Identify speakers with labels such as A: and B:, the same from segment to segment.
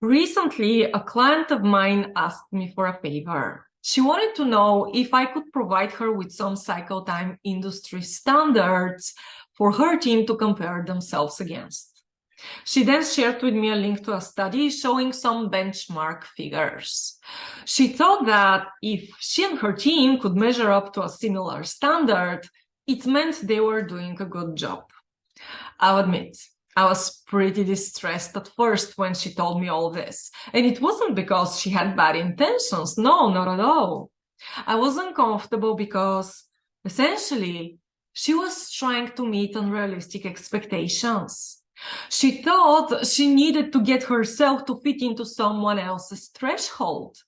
A: Recently, a client of mine asked me for a favor. She wanted to know if I could provide her with some cycle time industry standards for her team to compare themselves against. She then shared with me a link to a study showing some benchmark figures. She thought that if she and her team could measure up to a similar standard, it meant they were doing a good job. I'll admit, I was pretty distressed at first when she told me all this. And it wasn't because she had bad intentions. No, not at all. I was uncomfortable because essentially she was trying to meet unrealistic expectations. She thought she needed to get herself to fit into someone else's threshold.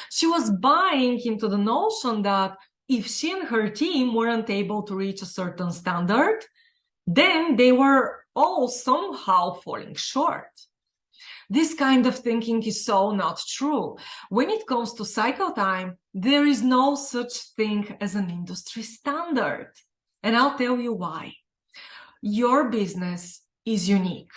A: She was buying into the notion that if she and her team weren't able to reach a certain standard, then they were all somehow falling short. This kind of thinking is so not true. When it comes to cycle time, there is no such thing as an industry standard. And I'll tell you why. Your business is unique.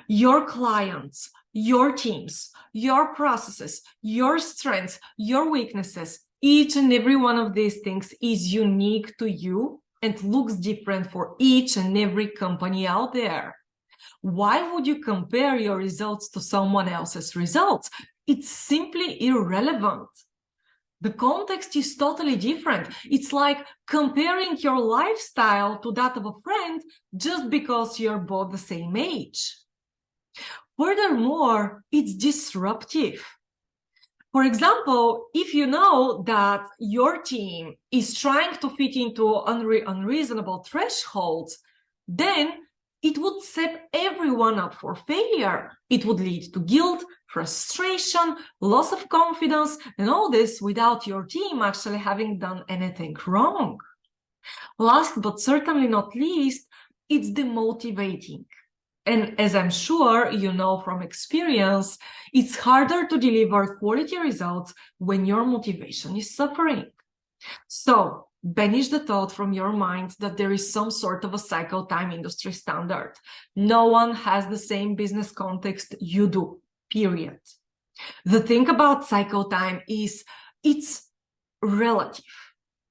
A: Your clients, your teams, your processes, your strengths, your weaknesses, each and every one of these things is unique to you and looks different for each and every company out there. Why would you compare your results to someone else's results? It's simply irrelevant. The context is totally different. It's like comparing your lifestyle to that of a friend just because you're both the same age. Furthermore, it's disruptive. For example, if you know that your team is trying to fit into unreasonable thresholds, then it would set everyone up for failure. It would lead to guilt, frustration, loss of confidence, and all this without your team actually having done anything wrong. Last but certainly not least, it's demotivating. And as I'm sure you know from experience, it's harder to deliver quality results when your motivation is suffering. So banish the thought from your mind that there is some sort of a cycle time industry standard. No one has the same business context you do, period. The thing about cycle time is it's relative.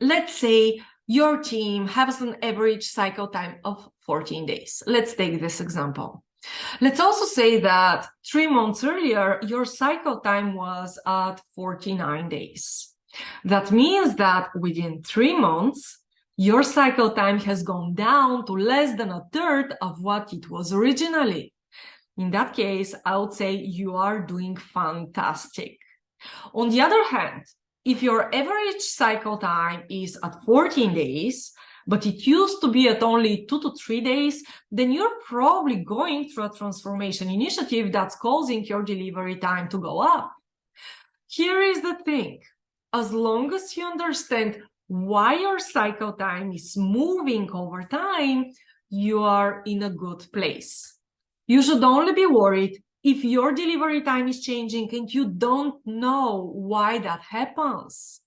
A: Let's say your team has an average cycle time of 14 days. Let's take this example. Let's also say that 3 months earlier, your cycle time was at 49 days. That means that within 3 months, your cycle time has gone down to less than a third of what it was originally. In that case, I would say you are doing fantastic. On the other hand, if your average cycle time is at 14 days, but it used to be at only 2 to 3 days, then you're probably going through a transformation initiative that's causing your delivery time to go up. Here is the thing. As long as you understand why your cycle time is moving over time, you are in a good place. You should only be worried if your delivery time is changing and you don't know why that happens.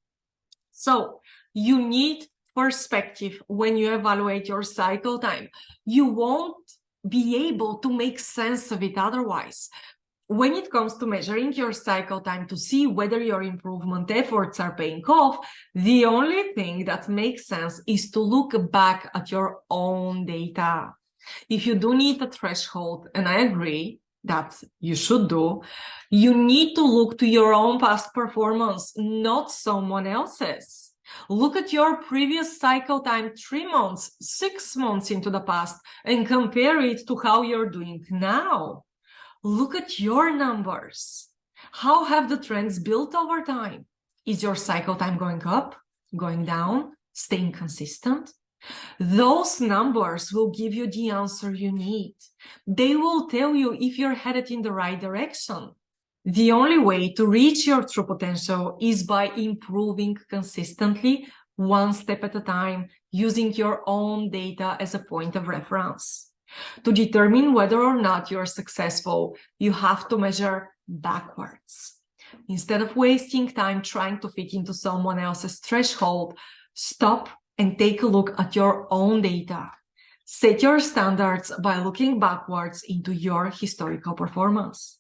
A: So you need perspective when you evaluate your cycle time. You won't be able to make sense of it otherwise. When it comes to measuring your cycle time to see whether your improvement efforts are paying off, the only thing that makes sense is to look back at your own data. If you do need a threshold, and I agree that you should do, you need to look to your own past performance, not someone else's. Look at your previous cycle time 3 months, 6 months into the past and compare it to how you're doing now. Look at your numbers. How have the trends built over time? Is your cycle time going up, going down, staying consistent? Those numbers will give you the answer you need. They will tell you if you're headed in the right direction. The only way to reach your true potential is by improving consistently, one step at a time, using your own data as a point of reference. To determine whether or not you're successful, you have to measure backwards. Instead of wasting time trying to fit into someone else's threshold, stop and take a look at your own data. Set your standards by looking backwards into your historical performance.